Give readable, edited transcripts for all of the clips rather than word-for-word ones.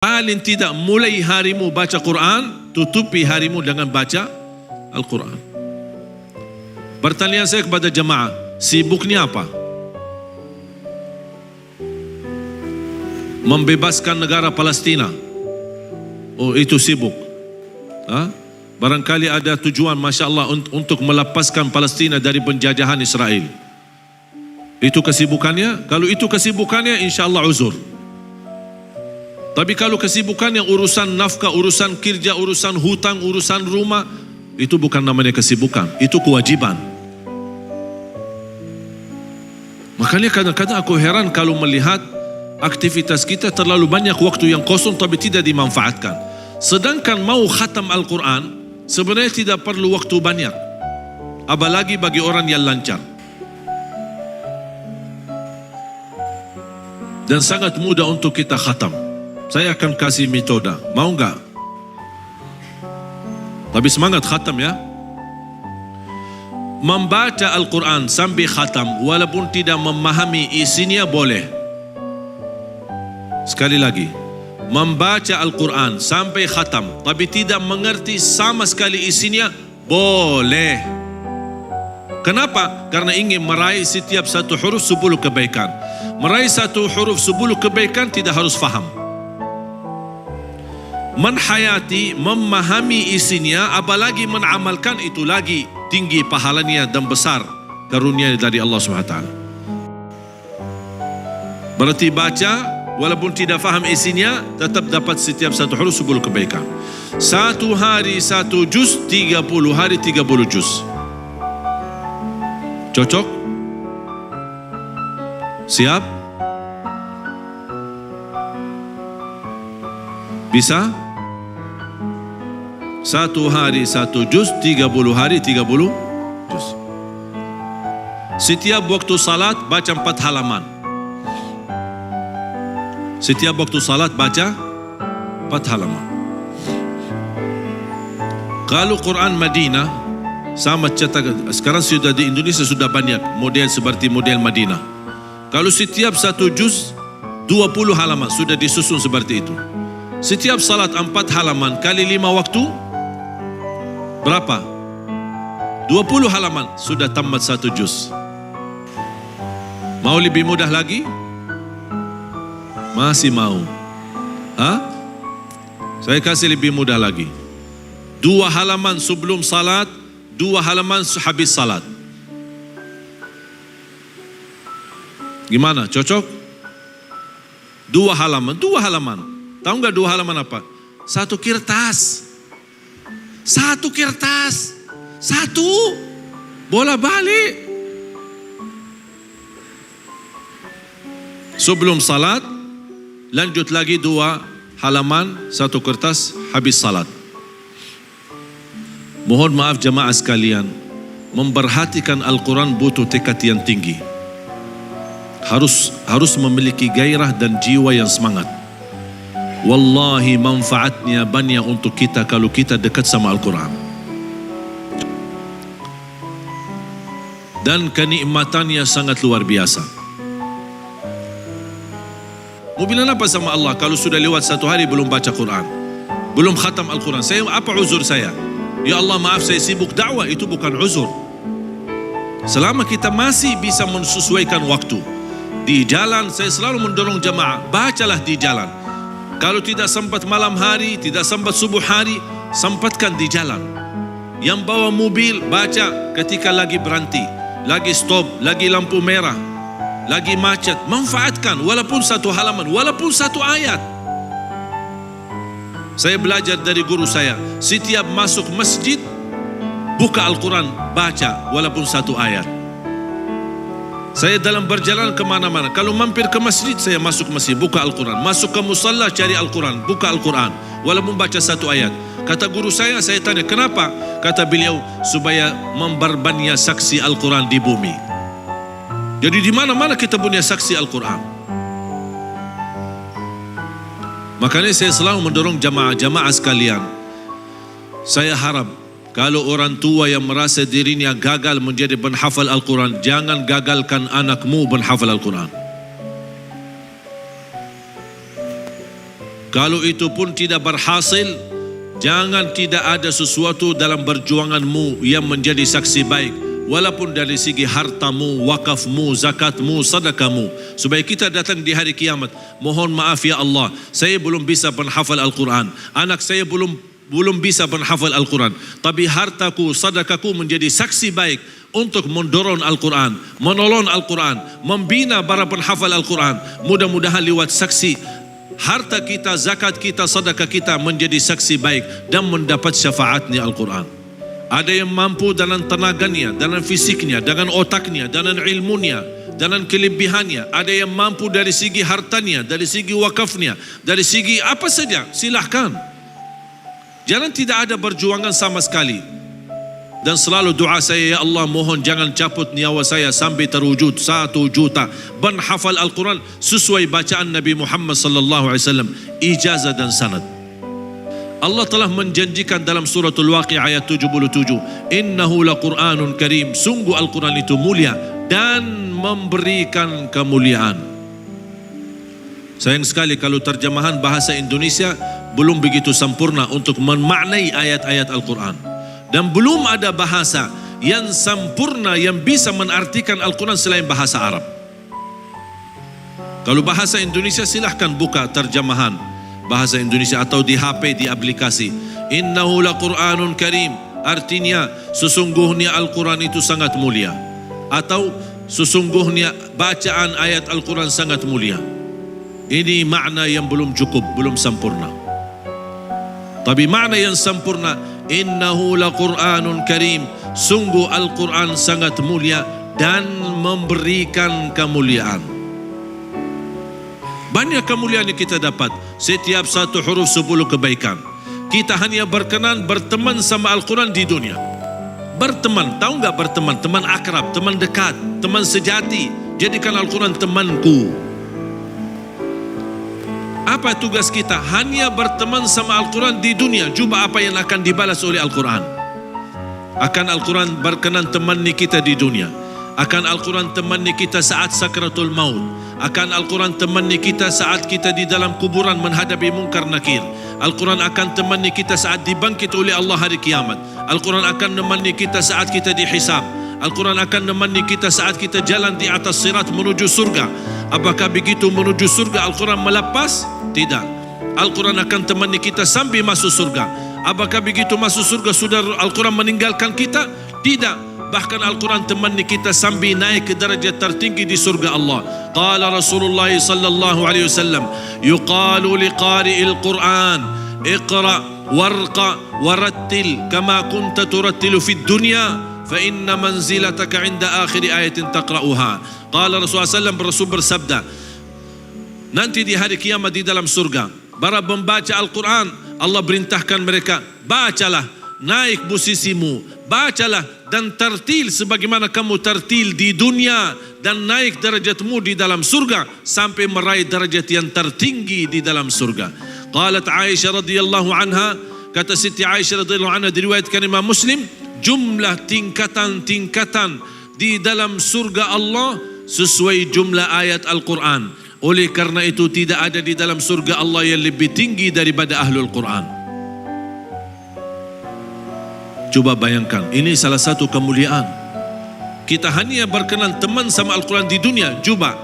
Paling tidak mulai harimu baca Quran, tutupi harimu dengan baca Al-Quran. Pertanyaan saya kepada jemaah, sibuknya apa? Membebaskan negara Palestina. Oh, itu sibuk. Barangkali ada tujuan, Masya Allah, untuk melepaskan Palestina dari penjajahan Israel. Itu kesibukannya. Kalau itu kesibukannya, insya Allah uzur. Tapi kalau kesibukan yang urusan nafkah, urusan kerja, urusan hutang, urusan rumah, itu bukan namanya kesibukan, itu kewajiban. Makanya kadang-kadang aku heran kalau melihat aktivitas kita terlalu banyak waktu yang kosong tapi tidak dimanfaatkan. Sedangkan mau khatam Al-Quran sebenarnya tidak perlu waktu banyak, apalagi bagi orang yang lancar. Dan sangat mudah untuk kita khatam. Saya akan kasih metode, mau enggak? Tapi semangat khatam ya. Membaca Al-Quran sampai khatam walaupun tidak memahami isinya boleh. Sekali lagi, membaca Al-Quran sampai khatam tapi tidak mengerti sama sekali isinya boleh. Kenapa? Karena ingin meraih setiap satu huruf 10 kebaikan. Meraih satu huruf 10 kebaikan tidak harus faham. Menhayati, memahami isinya, apalagi menamalkan, itu lagi tinggi pahalanya dan besar karunia dari Allah SWT. Berarti baca walaupun tidak faham isinya tetap dapat setiap satu huruf 10 kebaikan. Satu hari satu juz, 30 hari 30 juz. Cocok? Siap? Bisa? Satu hari satu juz, 30 hari 30 juz. Setiap waktu salat baca 4 halaman. Setiap waktu salat baca 4 halaman. Kalau Quran Madinah sama cetak, sekarang sudah di Indonesia sudah banyak model seperti model Madinah. Kalau setiap satu juz 20 halaman sudah disusun seperti itu. Setiap salat 4 halaman kali 5 waktu berapa? 20 halaman sudah tamat satu juz. Mau lebih mudah lagi? Masih mau? Saya kasih lebih mudah lagi. 2 halaman sebelum salat, 2 halaman habis salat. Gimana? Cocok? 2 halaman, 2 halaman. Tahu nggak 2 halaman apa? Satu kertas. Satu kertas. Satu. Bola balik. Sebelum salat, lanjut lagi 2 halaman, satu kertas, habis salat. Mohon maaf jemaah sekalian, memperhatikan Al-Quran butuh tekad yang tinggi. Harus memiliki gairah dan jiwa yang semangat. Wallahi manfaatnya banyak untuk kita kalau kita dekat sama Al-Quran. Dan kenikmatannya sangat luar biasa. Mau bilang apa sama Allah kalau sudah lewat 1 hari belum baca Quran, belum khatam Al-Quran? Saya apa uzur saya? Ya Allah maaf saya sibuk dakwah, itu bukan uzur. Selama kita masih bisa menyesuaikan waktu di jalan, saya selalu mendorong jemaah, bacalah di jalan. Kalau tidak sempat malam hari, tidak sempat subuh hari, sempatkan di jalan. Yang bawa mobil, baca ketika lagi berhenti, lagi stop, lagi lampu merah, lagi macet. Manfaatkan walaupun 1 halaman, walaupun 1 ayat. Saya belajar dari guru saya, setiap masuk masjid, buka Al-Quran, baca walaupun 1 ayat. Saya dalam berjalan kemana-mana, kalau mampir ke masjid, saya masuk masjid, buka Al-Quran. Masuk ke musalla, cari Al-Quran, buka Al-Quran, walaupun baca 1 ayat. Kata guru saya tanya, kenapa? Kata beliau, supaya memperbanyak saksi Al-Quran di bumi. Jadi di mana-mana kita punya saksi Al-Quran. Makanya saya selalu mendorong jamaah sekalian. Saya harap kalau orang tua yang merasa dirinya gagal menjadi penghafal Al-Quran, jangan gagalkan anakmu penghafal Al-Quran. Kalau itu pun tidak berhasil, jangan tidak ada sesuatu dalam perjuanganmu yang menjadi saksi baik, walaupun dari segi hartamu, wakafmu, zakatmu, sedekahmu, supaya kita datang di hari kiamat, mohon maaf ya Allah, saya belum bisa menghafal Al-Quran, anak saya belum bisa menghafal Al-Quran, tapi hartaku, sedekahku menjadi saksi baik untuk mendorong Al-Quran, menolong Al-Quran, membina para penghafal Al-Quran. Mudah-mudahan lewat saksi harta kita, zakat kita, sedekah kita menjadi saksi baik dan mendapat syafaatnya Al-Quran. Ada yang mampu dengan tenaganya, dengan fisiknya, dengan otaknya, dengan ilmunya, dengan kelebihannya. Ada yang mampu dari segi hartanya, dari segi wakafnya, dari segi apa saja, silahkan. Jangan tidak ada perjuangan sama sekali. Dan selalu doa saya, ya Allah, mohon jangan cabut nyawa saya sampai terwujud 1 juta menghafal Al-Quran sesuai bacaan Nabi Muhammad sallallahu alaihi wasallam, ijazah dan sanad. Allah telah menjanjikan dalam suratul Waqi'ah ayat 77, innahu laqur'anun karim, sungguh Al-Quran itu mulia dan memberikan kemuliaan. Sayang sekali kalau terjemahan bahasa Indonesia belum begitu sempurna untuk memaknai ayat-ayat Al-Quran. Dan belum ada bahasa yang sempurna yang bisa menartikan Al-Quran selain bahasa Arab. Kalau bahasa Indonesia silahkan buka terjemahan bahasa Indonesia atau di HP, di aplikasi. Innahu laqur'anun karim, artinya sesungguhnya Al-Quran itu sangat mulia, atau sesungguhnya bacaan ayat Al-Quran sangat mulia. Ini makna yang belum cukup, belum sempurna. Tapi makna yang sempurna, innahu laqur'anun karim, sungguh Al-Quran sangat mulia dan memberikan kemuliaan. Banyak kemuliaan yang kita dapat. Setiap satu huruf 10 kebaikan. Kita hanya berkenan berteman sama Al-Quran di dunia. Berteman, tahu enggak berteman? Teman akrab, teman dekat, teman sejati. Jadikan Al-Quran temanku. Apa tugas kita? Hanya berteman sama Al-Quran di dunia. Cuba apa yang akan dibalas oleh Al-Quran. Akan Al-Quran berkenan temani kita di dunia. Akan Al-Quran temani kita saat sakratul maut. Akan Al-Quran temani kita saat kita di dalam kuburan menghadapi mungkar nakir. Al-Quran akan temani kita saat dibangkit oleh Allah hari kiamat. Al-Quran akan temani kita saat kita dihisab. Al-Quran akan temani kita saat kita jalan di atas sirat menuju surga. Apakah begitu menuju surga Al-Quran melepas? Tidak. Al-Quran akan temani kita sampai masuk surga. Apakah begitu masuk surga sudah Al-Quran meninggalkan kita? Tidak. Bahkan Al-Quran temani kita sampai naik ke darjat tertinggi di surga Allah. Qala Rasulullah sallallahu alaihi wasallam, yuqalu liqari'il Quran, iqra warqa warattil kama kunta turattilu fid dunya fa inna manzilataka 'inda akhir ayatin taqra'uha. Qala Rasulullah sallallahu alaihi wasallam bersabda, nanti di hari kiamat di dalam surga, para pembaca Al-Quran Allah perintahkan mereka, bacalah, naik posisimu, bacalah dan tertil sebagaimana kamu tertil di dunia, dan naik derajatmu di dalam surga sampai meraih derajat yang tertinggi di dalam surga. Qalat Aisyah radhiyallahu anha, kata Siti Aisyah radhiyallahu anha diriwayatkan Imam Muslim, jumlah tingkatan-tingkatan di dalam surga Allah sesuai jumlah ayat Al-Quran. Oleh karena itu tidak ada di dalam surga Allah yang lebih tinggi daripada Ahlul Quran. Coba bayangkan, ini salah satu kemuliaan. Kita hanya berkenan teman sama Al-Quran di dunia. Coba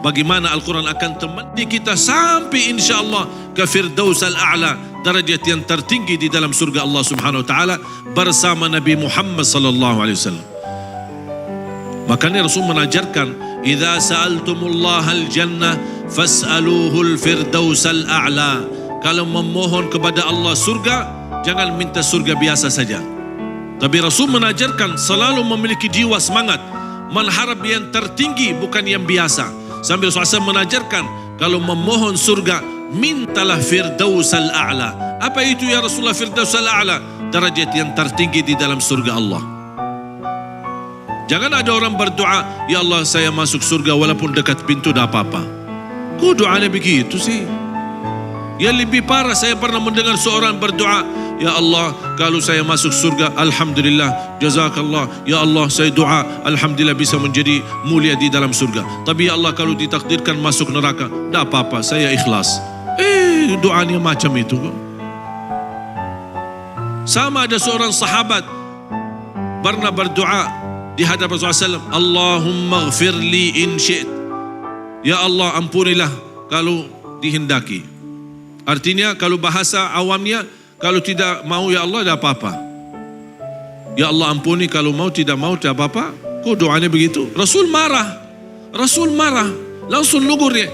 bagaimana Al-Quran akan temani kita sampai insya-Allah ke Firdaus al-A'la, darajat yang tertinggi di dalam surga Allah Subhanahu wa taala bersama Nabi Muhammad sallallahu alaihi wasallam. Makanya Rasul mengajarkan, idza sa'altumullaha al-jannah fas'aluhu al-firdaus al-a'la. Kalau memohon kepada Allah surga, jangan minta surga biasa saja. Tapi Rasul mengajarkan selalu memiliki jiwa semangat, mengharap yang tertinggi bukan yang biasa. Sambil Rasul mengajarkan kalau memohon surga, mintalah Firdaus al-A'la. Apa itu ya Rasulullah Firdaus al-A'la? Derajat yang tertinggi di dalam surga Allah. Jangan ada orang berdoa, ya Allah saya masuk surga walaupun dekat pintu dah apa-apa. Kok doanya begitu sih? Yang lebih parah, saya pernah mendengar seorang berdoa, ya Allah kalau saya masuk surga, alhamdulillah, jazakallah, ya Allah saya doa, alhamdulillah bisa menjadi mulia di dalam surga. Tapi ya Allah kalau ditakdirkan masuk neraka, tak apa-apa, saya ikhlas. doanya macam itu. Sama ada seorang sahabat pernah berdoa di hadapan Rasulullah SAW, Allahumma ghfirli in syi'it. Ya Allah, ampunilah kalau dihendaki. Artinya kalau bahasa awamnya, kalau tidak mau ya Allah tidak apa-apa. Ya Allah ampuni, kalau mau tidak mau tidak apa-apa. Kok doanya begitu? Rasul marah. Langsung lugur dia.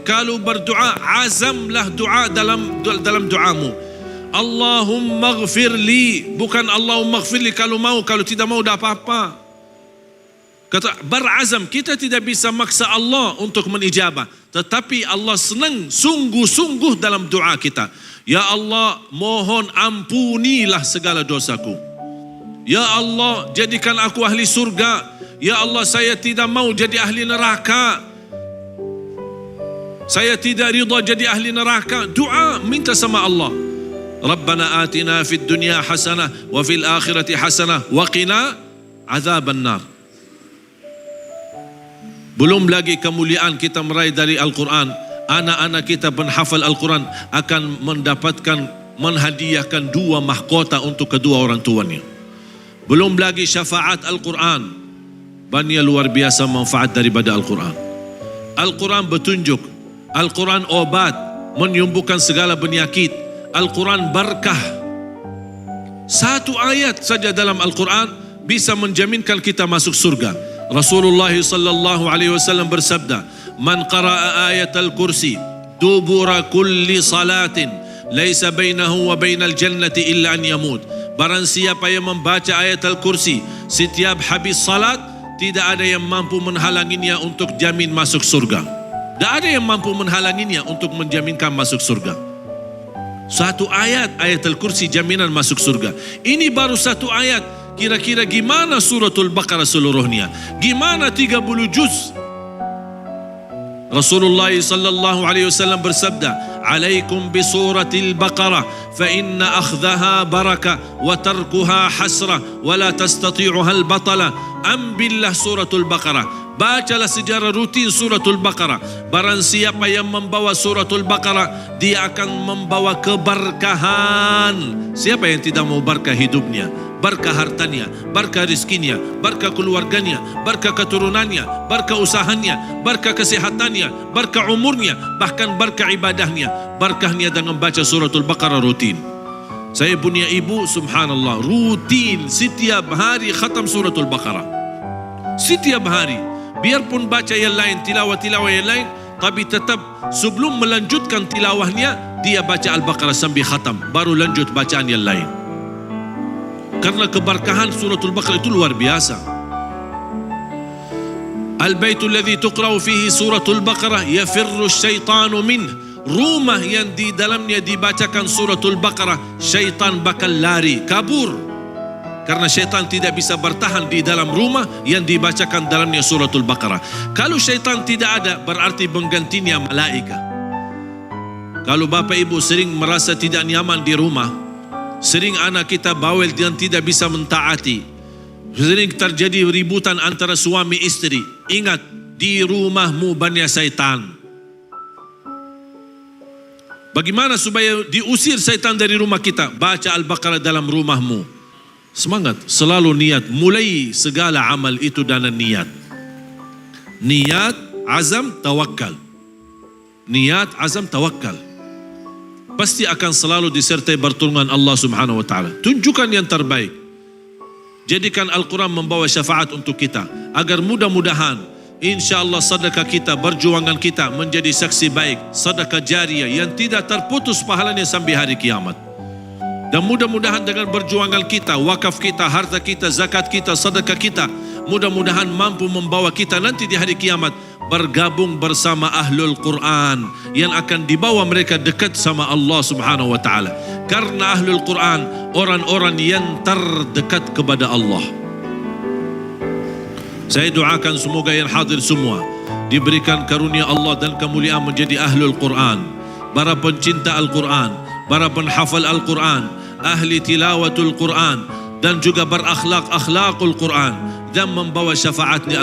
Kalau berdoa, azamlah doa dalam doamu. Allahumma ghfirli, bukan Allahumma ghfirli kalau mau, kalau tidak mau tidak apa-apa. Kata berazam, kita tidak bisa maksa Allah untuk menijabah, tetapi Allah senang sungguh-sungguh dalam doa kita. Ya Allah, mohon ampunilah segala dosaku. Ya Allah, jadikan aku ahli surga. Ya Allah, saya tidak mau jadi ahli neraka. Saya tidak ridha jadi ahli neraka. Doa, minta sama Allah. Rabbana atina fid dunya hasanah wa fil akhirati hasanah wa qina azaban nar. Belum lagi kemuliaan kita meraih dari Al-Quran. Anak-anak kita penghafal Al-Quran akan menghadiahkan 2 mahkota untuk kedua orang tuanya. Belum lagi syafaat Al-Quran. Banyak luar biasa manfaat daripada Al-Quran. Al-Quran bertunjuk. Al-Quran obat, menyembuhkan segala penyakit. Al-Quran berkah. 1 ayat saja dalam Al-Quran bisa menjaminkan kita masuk surga. Rasulullah sallallahu alaihi wasallam bersabda, "Man qara'a ayatal kursi dubura kulli salatin, laisa bainahu wa bainal jannati illa an yamut." Barang siapa yang membaca ayatul kursi setiap habis salat, tidak ada yang mampu menghalanginya untuk jamin masuk surga. Tidak ada yang mampu menghalanginya untuk menjaminkan masuk surga. 1 ayat ayatul kursi jaminan masuk surga. Ini baru 1 ayat. Kira-kira gimana suratul Baqarah seluruhnya? Gimana 30 juz? Rasulullah sallallahu alaihi wasallam bersabda, "Alaikum bi suratil Baqarah fa inna akhdhaha barakah wa tarkuha hasrah wa la tastati'uha al-batala." Ambillah suratul Baqarah. Bacalah secara rutin suratul Baqarah. Barang siapa yang membawa suratul Baqarah, dia akan membawa keberkahan. Siapa yang tidak mau berkah hidupnya, berkah hartanya, berkah rizkinya, berkah keluarganya, berkah keturunannya, berkah usahanya, berkah kesehatannya, berkah umurnya, bahkan berkah ibadahnya. Berkahnya dengan baca suratul Baqarah rutin. Saya punya ibu, subhanallah, rutin setiap hari khatam suratul Baqarah. Setiap hari. Biarpun baca yang lain, tilawah-tilawah yang lain, tapi tetap sebelum melanjutkan tilawahnya, dia baca Al-Baqarah sambil khatam, baru lanjut bacaan yang lain. Karena keberkahan suratul Baqarah itu luar biasa. Al-baitul ladzi tuqra'u fihi suratul Baqarah yafirru syaitanu min. Rumah yang di dalamnya dibacakan suratul Baqarah, syaitan bakal lari, kabur. Karena syaitan tidak bisa bertahan di dalam rumah yang dibacakan dalamnya suratul Baqarah. Kalau syaitan tidak ada, berarti penggantinya malaikat. Kalau bapa ibu sering merasa tidak nyaman di rumah, sering anak kita bawel dan tidak bisa mentaati, sering terjadi ributan antara suami istri, ingat, di rumahmu banyak syaitan. Bagaimana supaya diusir syaitan dari rumah kita? Baca Al-Baqarah dalam rumahmu. Semangat, selalu niat. Mulai segala amal itu dengan niat. Niat, azam, tawakal. Niat, azam, tawakal. Pasti akan selalu disertai pertolongan Allah subhanahu wa ta'ala. Tunjukkan yang terbaik. Jadikan Al-Quran membawa syafaat untuk kita. Agar mudah-mudahan, insyaAllah sedekah kita, perjuangan kita menjadi saksi baik. Sedekah jariah yang tidak terputus pahalanya sampai hari kiamat. Dan mudah-mudahan dengan perjuangan kita, wakaf kita, harta kita, zakat kita, sedekah kita, mudah-mudahan mampu membawa kita nanti di hari kiamat bergabung bersama ahlul Quran yang akan dibawa mereka dekat sama Allah subhanahu wa ta'ala. Karena ahlul Quran orang-orang yang terdekat kepada Allah. Saya doakan semoga yang hadir semua diberikan karunia Allah dan kemuliaan menjadi ahlul Quran, para pencinta Al-Quran, para penghafal Al-Quran, ahli tilawatul Quran, dan juga berakhlak akhlakul Quran dan membawa syafaatnya